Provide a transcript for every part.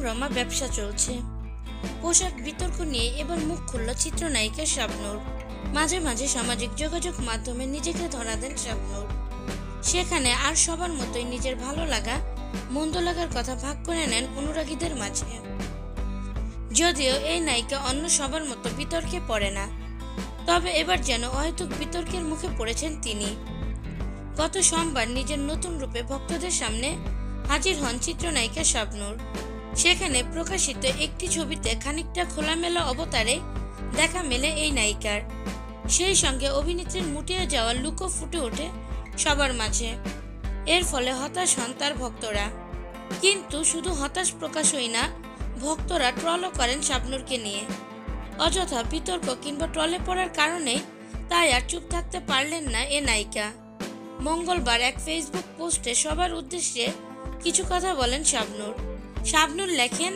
রমরমা ব্যবসা চলছে। পোশাক বিতর্ক নিয়ে এবার মুখ খুলল চিত্রনায়িকা শাবনূর। মাঝে মাঝে সামাজিক যোগাযোগ মাধ্যমে নিজেকে ধরা দেন শাবনূর। সেখানে আর সবার মতোই নিজের ভালো লাগা মন্দ লাগার কথা ভাগ করে নেন অনুরাগীদের মাঝে। যদিও এই নায়িকা অন্য সবার মতো বিতর্কে পড়ে না, তবে এবার যেন অহেতুক বিতর্কের মুখে পড়েছেন তিনি। গত সোমবার নিজের নতুন রূপে ভক্তদের সামনে হাজির হন চিত্রনায়িকা শাবনূর। সেখানে প্রকাশিত একটি ছবিতে খানিকটা খোলামেলা অবতারে দেখা মেলে এই নায়িকার। সেই সঙ্গে অভিনেত্রীর মুটিয়ে যাওয়া লুকও ফুটে ওঠে সবার মাঝে। এর ফলে হতাশ হন তার ভক্তরা। কিন্তু শুধু হতাশ প্রকাশই না, ভক্তরা ট্রলও করেন শাবনূরকে নিয়ে। অযথা বিতর্ক কিংবা ট্রলে পড়ার কারণে তাই আর চুপ থাকতে পারলেন না এ নায়িকা। মঙ্গলবার এক ফেসবুক পোস্টে সবার উদ্দেশ্যে কিছু কথা বলেন শাবনূর। শাবনূর লেখেন,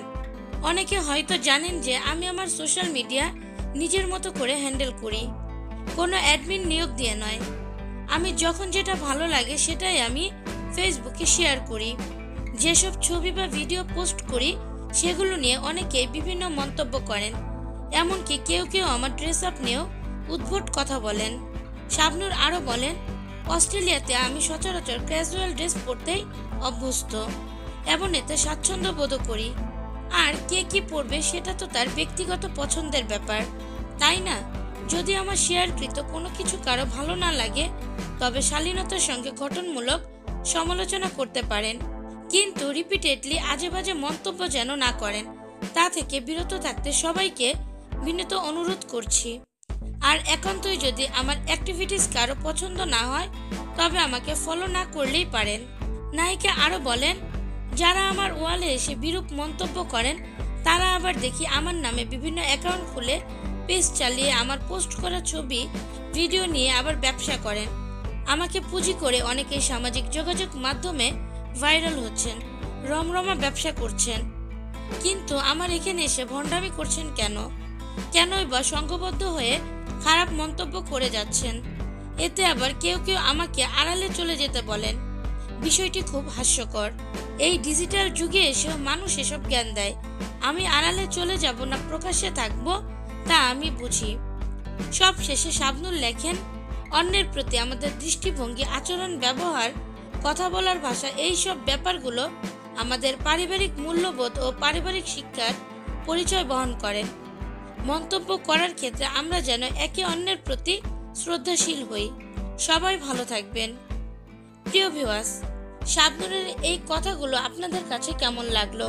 অনেকে হয়তো জানেন যে আমি আমার সোশ্যাল মিডিয়া নিজের মতো করে হ্যান্ডেল করি, কোনো অ্যাডমিন নিয়োগ দিয়ে নয়। আমি যখন যেটা ভালো লাগে সেটাই আমি ফেসবুকে শেয়ার করি। যেসব ছবি বা ভিডিও পোস্ট করি সেগুলো নিয়ে অনেকেই বিভিন্ন মন্তব্য করেন, এমনকি কেউ কেউ আমার ড্রেস আপ নিয়েও উদ্ভট কথা বলেন। শাবনূর আরও বলেন, অস্ট্রেলিয়াতে আমি সচরাচর ক্যাজুয়াল ড্রেস পরতেই অভ্যস্ত এবং এতে স্বাচ্ছন্দ্য বোধ করি। আর কে কি পরবে সেটা তো তার ব্যক্তিগত পছন্দের ব্যাপার, তাই না? যদি আমার শেয়ারকৃত কোনো কিছু কারো ভালো না লাগে তবে শালীনতার সঙ্গে গঠনমূলক সমালোচনা করতে পারেন, কিন্তু রিপিটেডলি আজে বাজে মন্তব্য যেন না করেন, তা থেকে বিরত থাকতে সবাইকে বিনীত অনুরোধ করছি। আর একান্তই যদি আমার অ্যাক্টিভিটিস কারো পছন্দ না হয় তবে আমাকে ফলো না করলেই পারেন। নায়িকা আরও বলেন, যারা আমার ওয়ালে এসে বিরূপ মন্তব্য করেন তারা আবার দেখি আমার নামে বিভিন্ন অ্যাকাউন্ট খুলে পেজ চালিয়ে আমার পোস্ট করা ছবি ভিডিও নিয়ে আবার ব্যবসা করেন। আমাকে পুঁজি করে অনেকেই সামাজিক যোগাযোগ মাধ্যমে ভাইরাল হচ্ছেন, রমরমা ব্যবসা করছেন, কিন্তু আমার এখানে এসে ভণ্ডামি করছেন কেনই বা সংঘবদ্ধ হয়ে খারাপ মন্তব্য করে যাচ্ছেন? এতে আবার কেউ কেউ আমাকে আড়ালে চলে যেতে বলেন। বিষয়টি খুব হাস্যকর। এই ডিজিটাল যুগে এসেও মানুষ এসব জ্ঞান দেয়। আমি আড়ালে চলে যাব না প্রকাশ্যে থাকবো, তা আমি বুঝি। সব শেষে শাবনূর লেখেন, অন্যের প্রতি আমাদের দৃষ্টিভঙ্গি, আচরণ, ব্যবহার, কথা বলার ভাষা, এই সব ব্যাপারগুলো আমাদের পারিবারিক মূল্যবোধ ও পারিবারিক শিক্ষার পরিচয় বহন করেন। মন্তব্য করার ক্ষেত্রে আমরা যেন একে অন্যের প্রতি শ্রদ্ধাশীল হই। সবাই ভালো থাকবেন। প্রিয় ভিউয়ার্স, শাবনূরের এই কথাগুলো আপনাদের কাছে কেমন লাগলো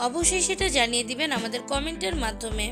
অবশ্যই সেটা জানিয়ে দিবেন আমাদের কমেন্টের মাধ্যমে।